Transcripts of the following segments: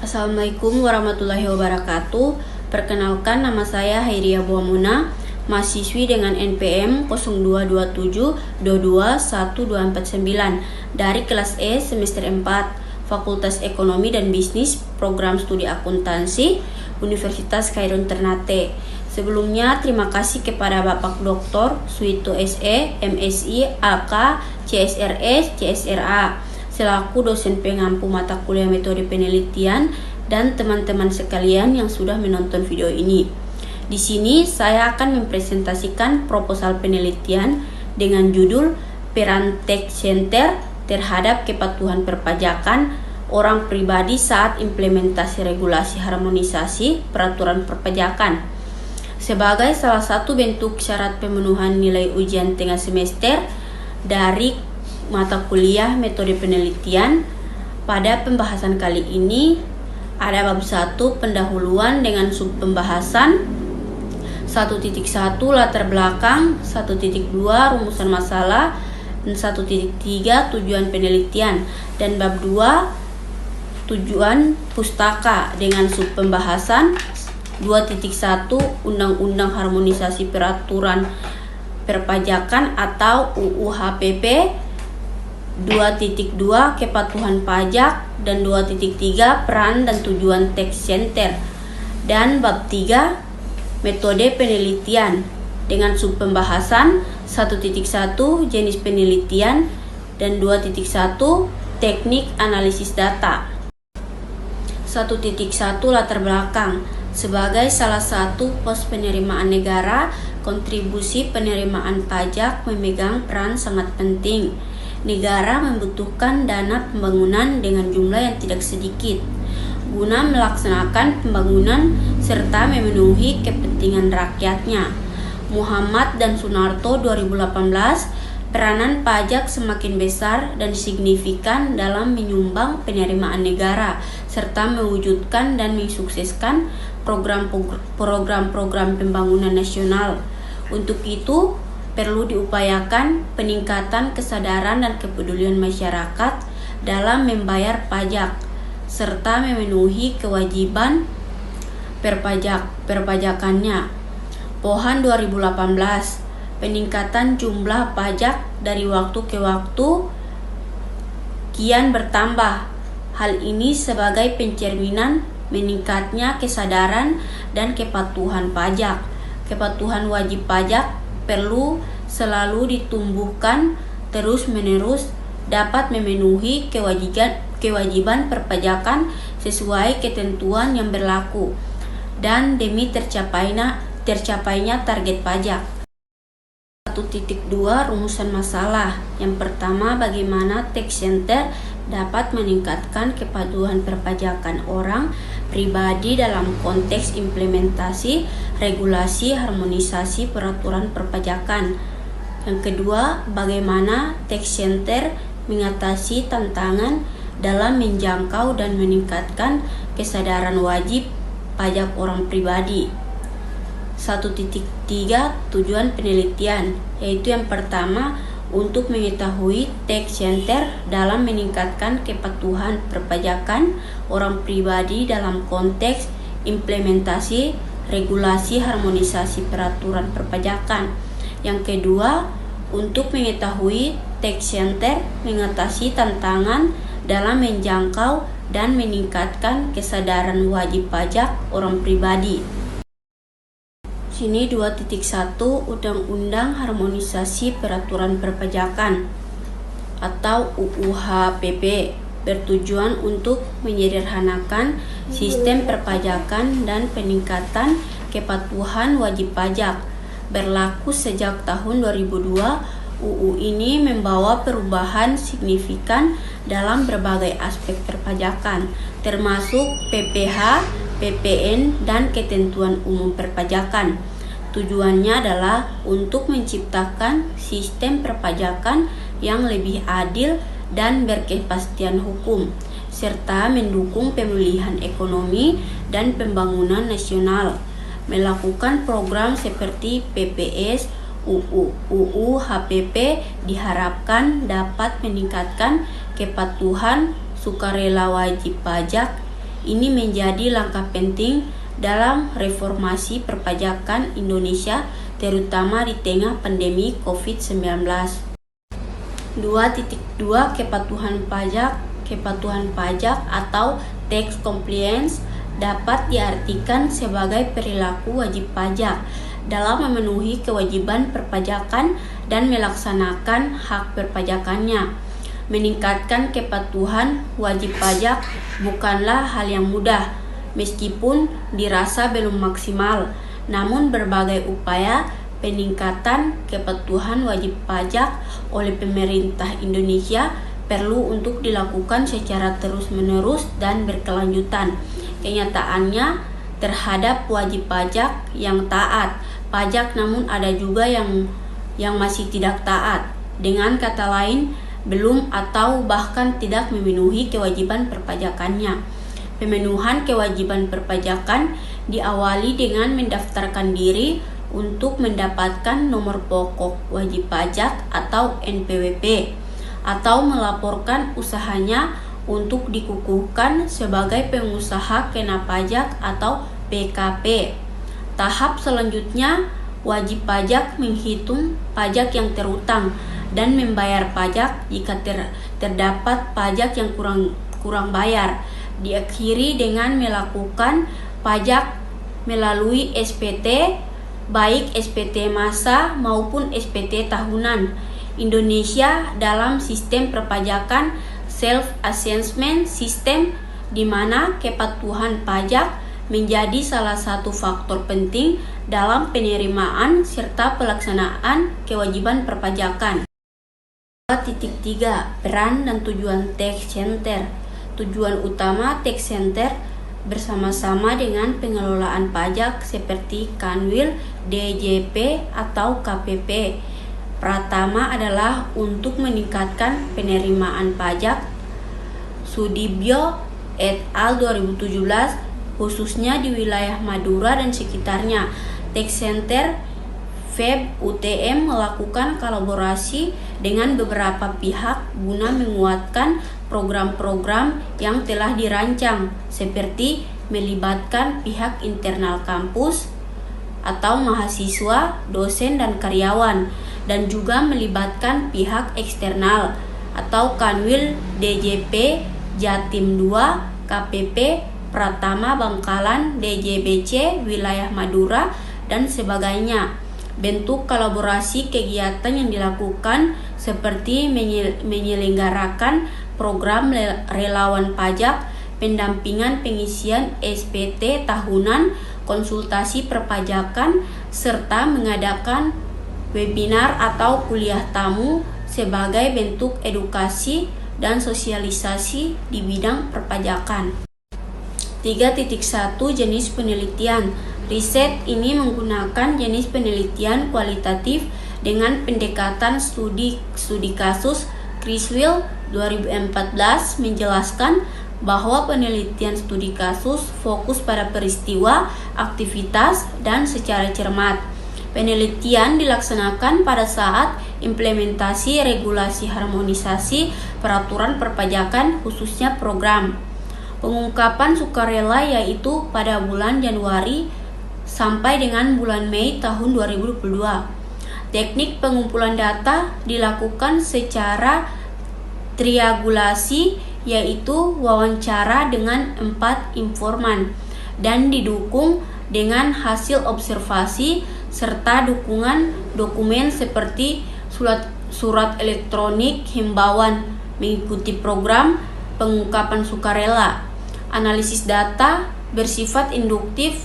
Assalamualaikum warahmatullahi wabarakatuh. Perkenalkan, nama saya Hairia Buamuna, mahasiswi dengan NPM 0227221249 dari kelas E semester 4, Fakultas Ekonomi dan Bisnis, Program Studi Akuntansi, Universitas Khairun Ternate. Sebelumnya, terima kasih kepada Bapak Dr. Suito SE, MSI, AK, CSRS, CSRA, selaku dosen pengampu mata kuliah metode penelitian, dan teman-teman sekalian yang sudah menonton video ini. Di sini saya akan mempresentasikan proposal penelitian dengan judul Peran Tax Center terhadap kepatuhan perpajakan orang pribadi saat implementasi regulasi harmonisasi peraturan perpajakan. Sebagai salah satu bentuk syarat pemenuhan nilai ujian tengah semester dari mata kuliah metode penelitian, pada pembahasan kali ini ada bab 1 pendahuluan dengan sub pembahasan 1.1 latar belakang, 1.2 rumusan masalah, dan 1.3 tujuan penelitian, dan bab 2 tujuan pustaka dengan sub pembahasan 2.1 Undang-Undang Harmonisasi Peraturan Perpajakan atau UU HPP, 2.2 Kepatuhan Pajak, dan 2.3 Peran dan Tujuan Tax Center, dan bab 3 Metode Penelitian dengan sub pembahasan 1.1 Jenis Penelitian, dan 2.1 Teknik Analisis Data. 1.1 Latar belakang. Sebagai salah satu pos penerimaan negara, kontribusi penerimaan pajak memegang peran sangat penting. Negara membutuhkan dana pembangunan dengan jumlah yang tidak sedikit guna melaksanakan pembangunan serta memenuhi kepentingan rakyatnya. Muhammad dan Sunarto 2018, peranan pajak semakin besar dan signifikan dalam menyumbang penerimaan negara serta mewujudkan dan mensukseskan program-program pembangunan nasional. Untuk itu, perlu diupayakan peningkatan kesadaran dan kepedulian masyarakat dalam membayar pajak serta memenuhi kewajiban perpajakannya. Pohan 2018, peningkatan jumlah pajak dari waktu ke waktu kian bertambah. Hal ini sebagai pencerminan meningkatnya kesadaran dan kepatuhan pajak. Kepatuhan wajib pajak perlu selalu ditumbuhkan terus-menerus dapat memenuhi kewajiban perpajakan sesuai ketentuan yang berlaku dan demi tercapainya target pajak. 1.2 Rumusan masalah. Yang pertama, bagaimana tax center dapat meningkatkan kepatuhan perpajakan orang pribadi dalam konteks implementasi regulasi harmonisasi peraturan perpajakan. Yang kedua, bagaimana tax center mengatasi tantangan dalam menjangkau dan meningkatkan kesadaran wajib pajak orang pribadi. 1.3 Tujuan penelitian, yaitu yang pertama, untuk mengetahui tax center dalam meningkatkan kepatuhan perpajakan orang pribadi dalam konteks implementasi regulasi harmonisasi peraturan perpajakan. Yang kedua, untuk mengetahui tax center mengatasi tantangan dalam menjangkau dan meningkatkan kesadaran wajib pajak orang pribadi. Sini 2.1 Undang-Undang Harmonisasi Peraturan Perpajakan atau UU HPP bertujuan untuk menyederhanakan sistem perpajakan dan peningkatan kepatuhan wajib pajak. Berlaku sejak tahun 2002, UU ini membawa perubahan signifikan dalam berbagai aspek perpajakan, termasuk PPh, PPN, dan ketentuan umum perpajakan. Tujuannya adalah untuk menciptakan sistem perpajakan yang lebih adil dan berkepastian hukum, serta mendukung pemulihan ekonomi dan pembangunan nasional. Melakukan program seperti PPS, UU HPP diharapkan dapat meningkatkan kepatuhan sukarela wajib pajak Ini menjadi langkah penting dalam reformasi perpajakan Indonesia, terutama di tengah pandemi COVID-19. 2.2 Kepatuhan pajak. Kepatuhan pajak atau tax compliance dapat diartikan sebagai perilaku wajib pajak dalam memenuhi kewajiban perpajakan dan melaksanakan hak perpajakannya. Meningkatkan kepatuhan wajib pajak bukanlah hal yang mudah, meskipun dirasa belum maksimal. Namun berbagai upaya peningkatan kepatuhan wajib pajak oleh pemerintah Indonesia perlu untuk dilakukan secara terus-menerus dan berkelanjutan. Kenyataannya terhadap wajib pajak yang taat pajak, namun ada juga yang masih tidak taat. Dengan kata lain, belum atau bahkan tidak memenuhi kewajiban perpajakannya. Pemenuhan kewajiban perpajakan diawali dengan mendaftarkan diri untuk mendapatkan nomor pokok wajib pajak atau NPWP, atau melaporkan usahanya untuk dikukuhkan sebagai pengusaha kena pajak atau PKP. Tahap selanjutnya, wajib pajak menghitung pajak yang terutang dan membayar pajak jika terdapat pajak yang kurang bayar. Diakhiri dengan melakukan pajak melalui SPT, baik SPT masa maupun SPT tahunan. Indonesia dalam sistem perpajakan self-assessment system, di mana kepatuhan pajak menjadi salah satu faktor penting dalam penerimaan serta pelaksanaan kewajiban perpajakan. 2.3 Peran dan tujuan tax center. Tujuan utama tax center bersama-sama dengan pengelolaan pajak seperti Kanwil, DJP atau KPP. Pertama adalah untuk meningkatkan penerimaan pajak. Sudibyo et al. 2017, khususnya di wilayah Madura dan sekitarnya. Tax Center FEB UTM melakukan kolaborasi dengan beberapa pihak guna menguatkan program-program yang telah dirancang, seperti melibatkan pihak internal kampus atau mahasiswa, dosen dan karyawan, dan juga melibatkan pihak eksternal atau Kanwil, DJP, Jatim 2, KPP, Pratama Bangkalan, DJBC, wilayah Madura, dan sebagainya. Bentuk kolaborasi kegiatan yang dilakukan seperti menyelenggarakan program relawan pajak, pendampingan pengisian SPT tahunan, konsultasi perpajakan, serta mengadakan webinar atau kuliah tamu sebagai bentuk edukasi dan sosialisasi di bidang perpajakan. 3.1 Jenis penelitian. Riset ini menggunakan jenis penelitian kualitatif dengan pendekatan studi kasus. Criswell 2014 menjelaskan bahwa penelitian studi kasus fokus pada peristiwa, aktivitas, dan secara cermat. Penelitian dilaksanakan pada saat implementasi regulasi harmonisasi peraturan perpajakan, khususnya program. Pengungkapan sukarela yaitu pada bulan Januari sampai dengan bulan Mei tahun 2022. Teknik pengumpulan data dilakukan secara triangulasi, yaitu wawancara dengan 4 informan dan didukung dengan hasil observasi serta dukungan dokumen seperti surat elektronik himbauan mengikuti program pengungkapan sukarela. Analisis data bersifat induktif.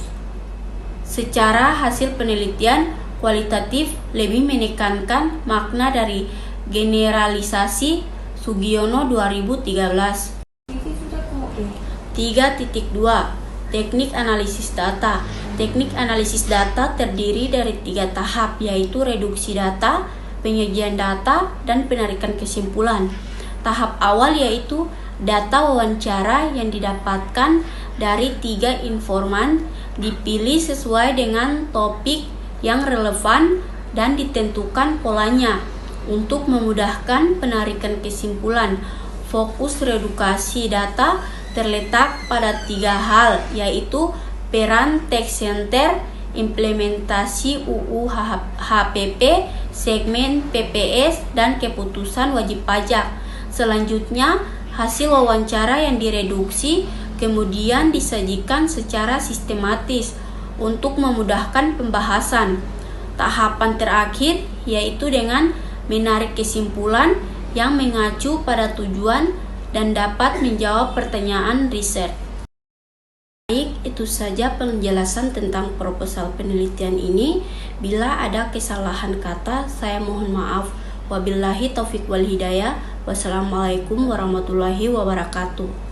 Secara hasil penelitian kualitatif lebih menekankan makna dari generalisasi. Sugiono 2013. 3.2 Teknik analisis data. Teknik analisis data terdiri dari 3 tahap, yaitu reduksi data, penyajian data, dan penarikan kesimpulan. Tahap awal yaitu data wawancara yang didapatkan dari 3 informan, dipilih sesuai dengan topik yang relevan dan ditentukan polanya untuk memudahkan penarikan kesimpulan. Fokus redukasi data terletak pada 3 hal, yaitu peran tax center, implementasi UU HPP, segmen PPS, dan keputusan wajib pajak. Selanjutnya, hasil wawancara yang direduksi kemudian disajikan secara sistematis untuk memudahkan pembahasan. Tahapan terakhir yaitu dengan menarik kesimpulan yang mengacu pada tujuan dan dapat menjawab pertanyaan riset. Baik, itu saja penjelasan tentang proposal penelitian ini. Bila ada kesalahan kata, saya mohon maaf. Wabillahi taufiq wal hidayah. Wassalamualaikum warahmatullahi wabarakatuh.